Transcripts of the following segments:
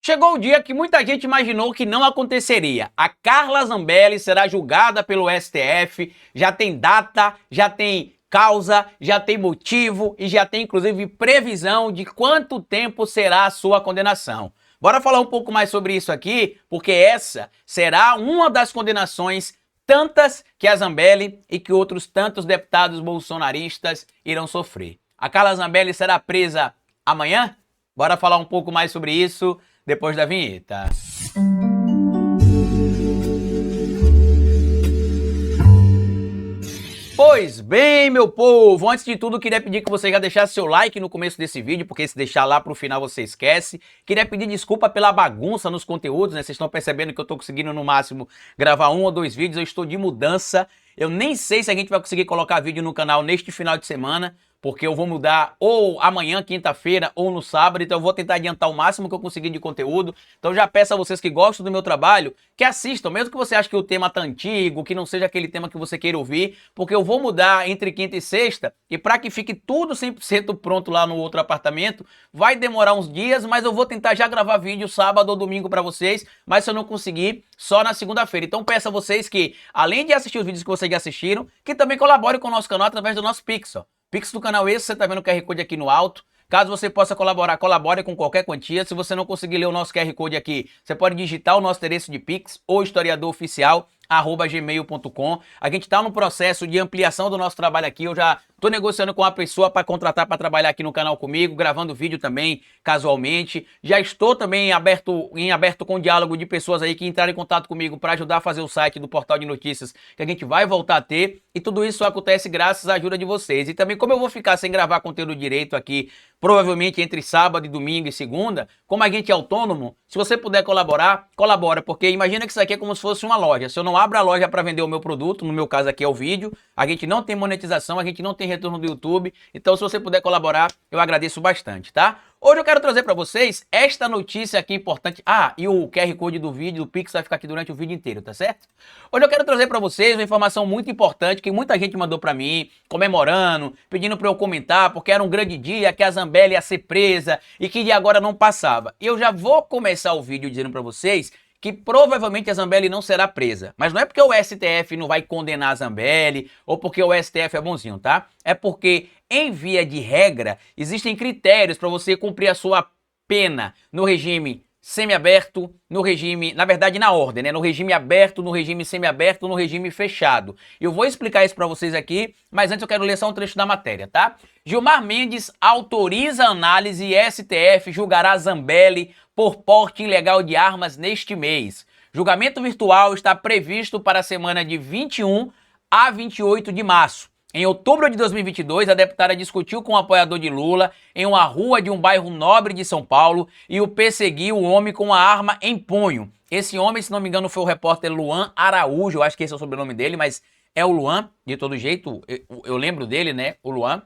Chegou o dia que muita gente imaginou que não aconteceria. A Carla Zambelli será julgada pelo STF, já tem data, já tem causa, já tem motivo e já tem inclusive previsão de quanto tempo será a sua condenação. Bora falar um pouco mais sobre isso aqui, porque essa será uma das condenações tantas que a Zambelli e que outros tantos deputados bolsonaristas irão sofrer. A Carla Zambelli será presa amanhã? Bora falar um pouco mais sobre isso depois da vinheta. Pois bem, meu povo, antes de tudo, queria pedir que você já deixasse seu like no começo desse vídeo, porque se deixar lá pro final você esquece. Queria pedir desculpa pela bagunça nos conteúdos, né? Vocês estão percebendo que eu tô conseguindo no máximo gravar 1 ou 2 vídeos, eu estou de mudança. Eu nem sei se a gente vai conseguir colocar vídeo no canal neste final de semana, porque eu vou mudar ou amanhã, quinta-feira, ou no sábado, então eu vou tentar adiantar o máximo que eu conseguir de conteúdo. Então já peço a vocês que gostam do meu trabalho, que assistam, mesmo que você ache que o tema tá antigo, que não seja aquele tema que você queira ouvir, porque eu vou mudar entre quinta e sexta, e para que fique tudo 100% pronto lá no outro apartamento, vai demorar uns dias, mas eu vou tentar já gravar vídeo sábado ou domingo para vocês, mas se eu não conseguir, só na segunda-feira. Então peço a vocês que, além de assistir os vídeos que vocês já assistiram, que também colaborem com o nosso canal através do nosso Pix, ó. Pix do canal esse, você tá vendo o QR Code aqui no alto. Caso você possa colaborar, colabore com qualquer quantia. Se você não conseguir ler o nosso QR Code aqui, você pode digitar o nosso endereço de Pix ou historiadoroficial@gmail.com. A gente está no processo de ampliação do nosso trabalho aqui. Eu já estou negociando com uma pessoa para contratar para trabalhar aqui no canal comigo, gravando vídeo também, casualmente. Já estou também em aberto com diálogo de pessoas aí que entraram em contato comigo para ajudar a fazer o site do portal de notícias que a gente vai voltar a ter. E tudo isso acontece graças à ajuda de vocês. E também, como eu vou ficar sem gravar conteúdo direito aqui, provavelmente entre sábado e domingo e segunda, como a gente é autônomo, se você puder colaborar, colabora, porque imagina que isso aqui é como se fosse uma loja. Se eu não abro a loja para vender o meu produto, no meu caso aqui é o vídeo, a gente não tem monetização, a gente não tem retorno do YouTube, então se você puder colaborar, eu agradeço bastante, tá? Hoje eu quero trazer para vocês esta notícia aqui importante. Ah, e o QR Code do vídeo, do Pix, vai ficar aqui durante o vídeo inteiro, tá certo? Hoje eu quero trazer para vocês uma informação muito importante que muita gente mandou para mim, comemorando, pedindo para eu comentar, porque era um grande dia que a Zambelli ia ser presa e que de agora não passava. E eu já vou começar o vídeo dizendo para vocês que provavelmente a Zambelli não será presa. Mas não é porque o STF não vai condenar a Zambelli ou porque o STF é bonzinho, tá? É porque, em via de regra, existem critérios para você cumprir a sua pena no regime semiaberto, no regime, na verdade na ordem, né? No regime aberto, no regime semiaberto, no regime fechado. Eu vou explicar isso para vocês aqui, mas antes eu quero ler só um trecho da matéria, tá? Gilmar Mendes autoriza análise e STF julgará Zambelli por porte ilegal de armas neste mês. Julgamento virtual está previsto para a semana de 21 a 28 de março. Em outubro de 2022, a deputada discutiu com um apoiador de Lula em uma rua de um bairro nobre de São Paulo e o perseguiu o homem com uma arma em punho. Esse homem, se não me engano, foi o repórter Luan Araújo, eu acho que esse é o sobrenome dele, mas é o Luan, de todo jeito, eu lembro dele, né, o Luan.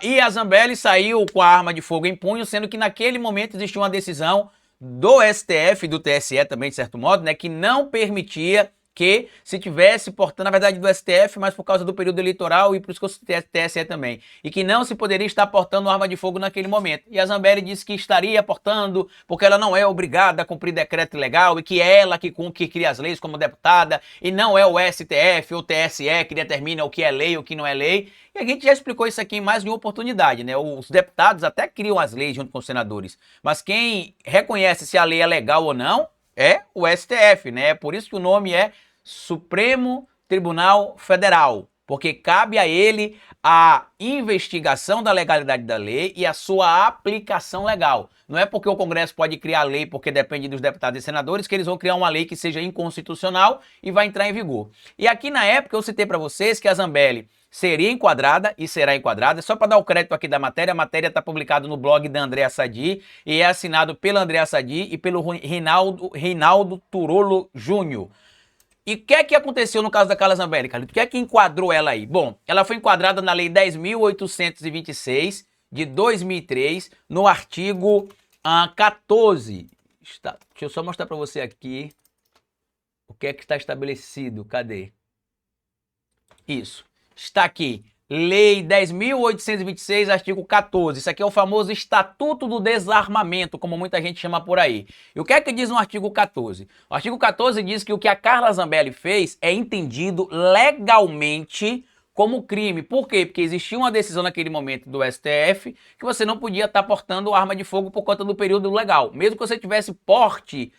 E a Zambelli saiu com a arma de fogo em punho, sendo que naquele momento existia uma decisão do STF, do TSE também, de certo modo, né, que não permitia que se tivesse portando, na verdade do STF, mas por causa do período eleitoral e por isso que eu citei TSE também, e que não se poderia estar portando arma de fogo naquele momento. E a Zambelli disse que estaria portando porque ela não é obrigada a cumprir decreto legal e que é ela que cria as leis como deputada e não é o STF ou o TSE que determina o que é lei e o que não é lei. E a gente já explicou isso aqui em mais de uma oportunidade, né? Os deputados até criam as leis junto com os senadores, mas quem reconhece se a lei é legal ou não é o STF, né? Por isso que o nome é Supremo Tribunal Federal, porque cabe a ele a investigação da legalidade da lei e a sua aplicação legal. Não é porque o Congresso pode criar lei porque depende dos deputados e senadores que eles vão criar uma lei que seja inconstitucional e vai entrar em vigor. E aqui na época eu citei para vocês que a Zambelli seria enquadrada e será enquadrada. Só para dar o crédito aqui da matéria, a matéria está publicada no blog da Andréa Sadi e é assinado pela Andréa Sadi e pelo Reinaldo Turolo Júnior. E o que é que aconteceu no caso da Carla Zambelli, Carlito? O que é que enquadrou ela aí? Bom, ela foi enquadrada na Lei 10.826 de 2003, no artigo 14. Deixa eu só mostrar para você aqui o que é que está estabelecido. Cadê? Isso. Está aqui. Lei 10.826, artigo 14. Isso aqui é o famoso Estatuto do Desarmamento, como muita gente chama por aí. E o que é que diz no artigo 14? O artigo 14 diz que o que a Carla Zambelli fez é entendido legalmente como crime. Por quê? Porque existia uma decisão naquele momento do STF que você não podia estar portando arma de fogo por conta do período legal. Mesmo que você tivesse porte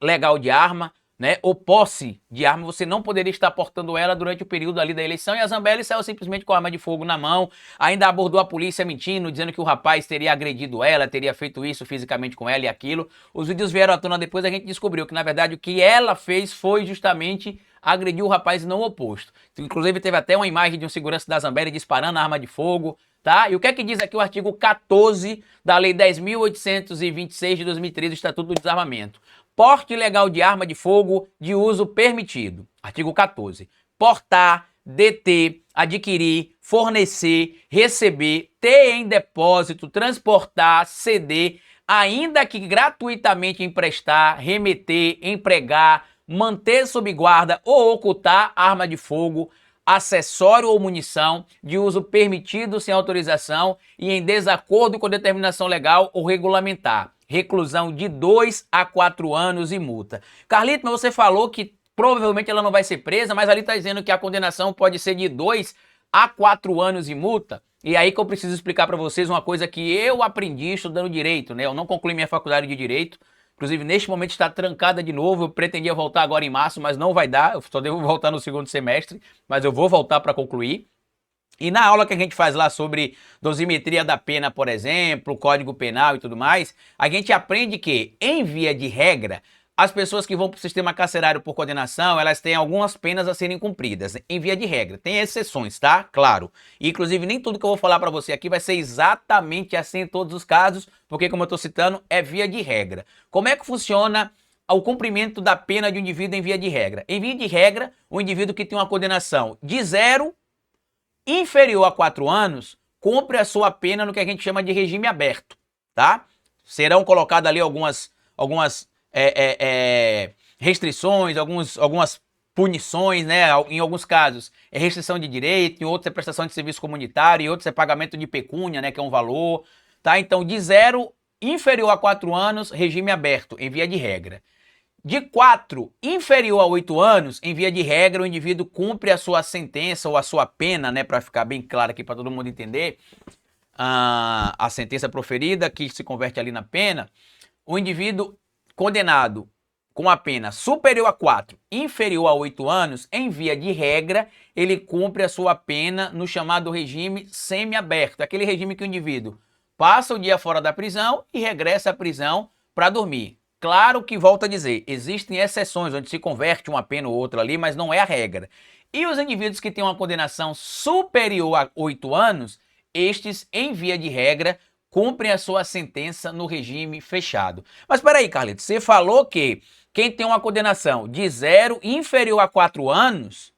legal de arma, né, ou posse de arma, você não poderia estar portando ela durante o período ali da eleição, e a Zambelli saiu simplesmente com a arma de fogo na mão, ainda abordou a polícia mentindo, dizendo que o rapaz teria agredido ela, teria feito isso fisicamente com ela e aquilo. Os vídeos vieram à tona depois, a gente descobriu que na verdade o que ela fez foi justamente agredir o rapaz e não o oposto. Inclusive teve até uma imagem de um segurança da Zambelli disparando a arma de fogo, tá? E o que é que diz aqui o artigo 14 da Lei 10.826 de 2013 do Estatuto do Desarmamento? Porte ilegal de arma de fogo de uso permitido. Artigo 14. Portar, deter, adquirir, fornecer, receber, ter em depósito, transportar, ceder, ainda que gratuitamente emprestar, remeter, empregar, manter sob guarda ou ocultar arma de fogo, acessório ou munição de uso permitido sem autorização e em desacordo com determinação legal ou regulamentar. Reclusão de 2 a 4 anos e multa. Carlito, mas você falou que provavelmente ela não vai ser presa, mas ali está dizendo que a condenação pode ser de 2 a 4 anos e multa. E aí que eu preciso explicar para vocês uma coisa que eu aprendi estudando direito, né? Eu não concluí minha faculdade de direito. Inclusive, neste momento está trancada de novo. Eu pretendia voltar agora em março, mas não vai dar. Eu só devo voltar no segundo semestre, mas eu vou voltar para concluir. E na aula que a gente faz lá sobre dosimetria da pena, por exemplo, Código Penal e tudo mais, a gente aprende que, em via de regra, as pessoas que vão para o sistema carcerário por condenação, elas têm algumas penas a serem cumpridas, em via de regra. Tem exceções, tá? Claro. E, inclusive, nem tudo que eu vou falar para você aqui vai ser exatamente assim em todos os casos, porque, como eu estou citando, é via de regra. Como é que funciona o cumprimento da pena de um indivíduo em via de regra? Em via de regra, o indivíduo que tem uma condenação de 0 inferior a 4 anos, cumpre a sua pena no que a gente chama de regime aberto, tá? Serão colocadas ali algumas restrições, algumas punições, né? Em alguns casos é restrição de direito, em outros é prestação de serviço comunitário, em outros é pagamento de pecúnia, né? Que é um valor, tá? Então, de 0 inferior a 4 anos, regime aberto, em via de regra. De 4 inferior a 8 anos, em via de regra, o indivíduo cumpre a sua sentença ou a sua pena, né, para ficar bem claro aqui para todo mundo entender, a sentença proferida, que se converte ali na pena. O indivíduo condenado com a pena superior a 4, inferior a 8 anos, em via de regra, ele cumpre a sua pena no chamado regime semiaberto, aquele regime que o indivíduo passa o dia fora da prisão e regressa à prisão para dormir. Claro que, volto a dizer, existem exceções onde se converte uma pena ou outra ali, mas não é a regra. E os indivíduos que têm uma condenação superior a 8 anos, estes, em via de regra, cumprem a sua sentença no regime fechado. Mas peraí, Carlito, você falou que quem tem uma condenação de 0 inferior a 4 anos,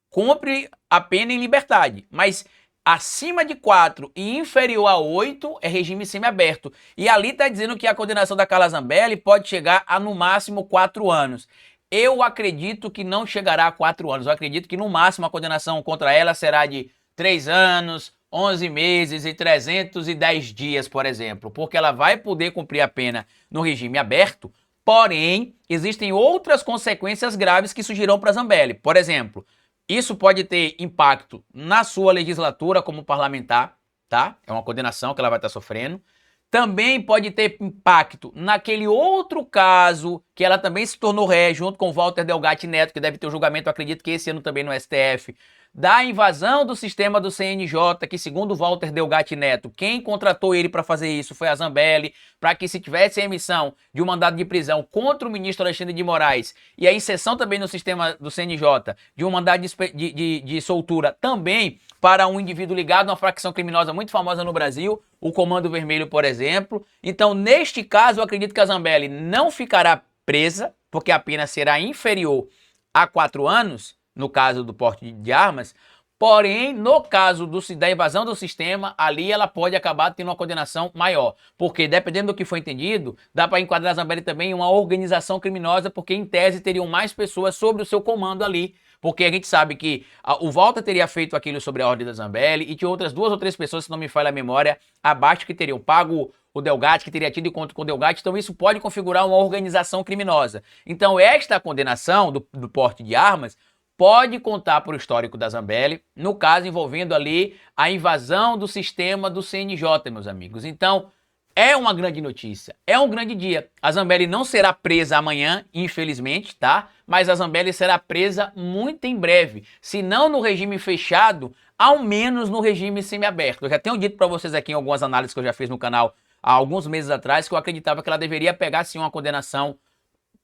cumpre a pena em liberdade, mas acima de 4 e inferior a 8 é regime semiaberto. E ali está dizendo que a condenação da Carla Zambelli pode chegar a no máximo 4 anos. Eu acredito que não chegará a 4 anos. Eu acredito que no máximo a condenação contra ela será de 3 anos, 11 meses e 310 dias, por exemplo. Porque ela vai poder cumprir a pena no regime aberto, porém, existem outras consequências graves que surgirão para Zambelli. Por exemplo, isso pode ter impacto na sua legislatura como parlamentar, tá? É uma condenação que ela vai estar sofrendo. Também pode ter impacto naquele outro caso que ela também se tornou ré, junto com o Walter Delgatti Neto, que deve ter o julgamento, acredito que esse ano também no STF, da invasão do sistema do CNJ, que segundo Walter Delgatti Neto, quem contratou ele para fazer isso foi a Zambelli, para que se tivesse a emissão de um mandado de prisão contra o ministro Alexandre de Moraes e a inserção também no sistema do CNJ de um mandado de soltura também para um indivíduo ligado a uma facção criminosa muito famosa no Brasil, o Comando Vermelho, por exemplo. Então, neste caso, eu acredito que a Zambelli não ficará presa, porque a pena será inferior a 4 anos, no caso do porte de armas, porém, no caso da invasão do sistema, ali ela pode acabar tendo uma condenação maior, porque dependendo do que foi entendido, dá para enquadrar a Zambelli também em uma organização criminosa, porque em tese teriam mais pessoas sobre o seu comando ali, porque a gente sabe que o Walter teria feito aquilo sobre a ordem da Zambelli e tinha outras 2 ou 3 pessoas, se não me falha a memória, abaixo que teriam pago o Delgatti, que teria tido encontro com o Delgatti, então isso pode configurar uma organização criminosa. Então esta condenação do porte de armas pode contar para o histórico da Zambelli, no caso envolvendo ali a invasão do sistema do CNJ, meus amigos. Então, é uma grande notícia, é um grande dia. A Zambelli não será presa amanhã, infelizmente, tá? Mas a Zambelli será presa muito em breve, se não no regime fechado, ao menos no regime semiaberto. Eu já tenho dito para vocês aqui em algumas análises que eu já fiz no canal há alguns meses atrás, que eu acreditava que ela deveria pegar sim uma condenação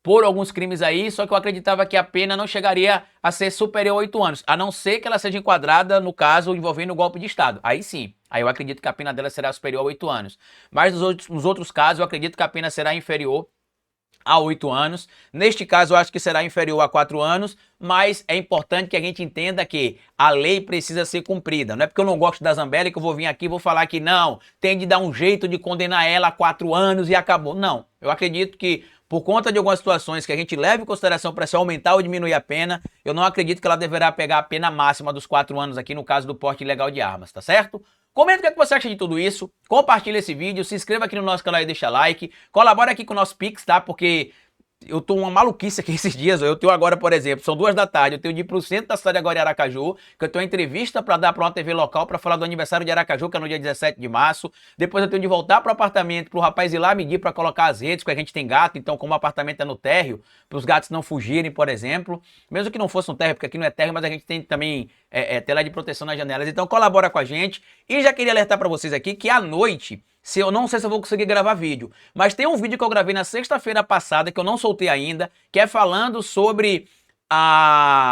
por alguns crimes aí, só que eu acreditava que a pena não chegaria a ser superior a 8 anos, a não ser que ela seja enquadrada no caso envolvendo o golpe de Estado. Aí sim, aí eu acredito que a pena dela será superior a 8 anos. Mas nos outros casos eu acredito que a pena será inferior a 8 anos. Neste caso eu acho que será inferior a 4 anos, mas é importante que a gente entenda que a lei precisa ser cumprida. Não é porque eu não gosto da Zambelli que eu vou vir aqui e vou falar que não, tem de dar um jeito de condenar ela a 4 anos e acabou. Não, eu acredito que por conta de algumas situações que a gente leva em consideração para se aumentar ou diminuir a pena, eu não acredito que ela deverá pegar a pena máxima dos 4 anos aqui no caso do porte ilegal de armas, tá certo? Comenta o que você acha de tudo isso, compartilha esse vídeo, se inscreva aqui no nosso canal e deixa like, colabora aqui com o nosso Pix, tá? Porque eu tô uma maluquice aqui esses dias, eu tenho agora, por exemplo, são 2 da tarde, eu tenho de ir pro centro da cidade agora em Aracaju, que eu tenho uma entrevista para dar para uma TV local para falar do aniversário de Aracaju, que é no dia 17 de março, depois eu tenho de voltar pro apartamento, pro rapaz ir lá medir para colocar as redes, porque a gente tem gato, então como o apartamento é no térreo, para os gatos não fugirem, por exemplo, mesmo que não fosse no térreo, porque aqui não é térreo, mas a gente tem também tela de proteção nas janelas, então colabora com a gente, e já queria alertar para vocês aqui que à noite, eu não sei se eu vou conseguir gravar vídeo, mas tem um vídeo que eu gravei na sexta-feira passada, que eu não soltei ainda, que é falando sobre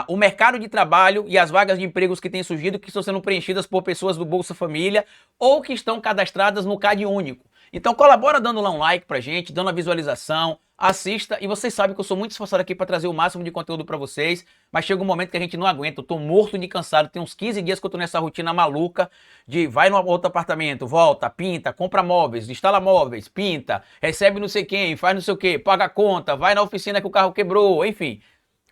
o mercado de trabalho e as vagas de empregos que têm surgido, que estão sendo preenchidas por pessoas do Bolsa Família ou que estão cadastradas no CAD Único. Então colabora dando lá um like pra gente, dando a visualização, assista, e vocês sabem que eu sou muito esforçado aqui para trazer o máximo de conteúdo para vocês, mas chega um momento que a gente não aguenta, eu tô morto de cansado, tem uns 15 dias que eu tô nessa rotina maluca de vai no outro apartamento, volta, pinta, compra móveis, instala móveis, pinta, recebe não sei quem, faz não sei o que, paga a conta, vai na oficina que o carro quebrou, enfim,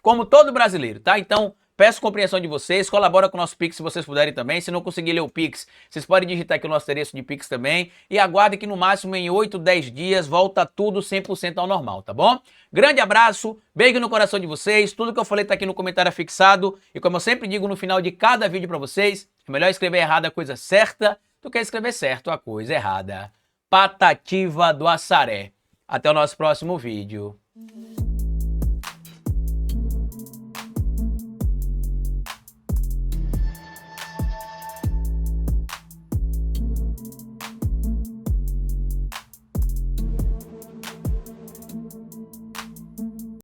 como todo brasileiro, tá? Então, peço compreensão de vocês, colabora com o nosso Pix se vocês puderem também. Se não conseguir ler o Pix, vocês podem digitar aqui o nosso endereço de Pix também. E aguardem que no máximo em 8, 10 dias volta tudo 100% ao normal, tá bom? Grande abraço, beijo no coração de vocês. Tudo que eu falei tá aqui no comentário fixado. E como eu sempre digo no final de cada vídeo pra vocês, é melhor escrever errado a coisa certa do que escrever certo a coisa errada. Patativa do Assaré. Até o nosso próximo vídeo.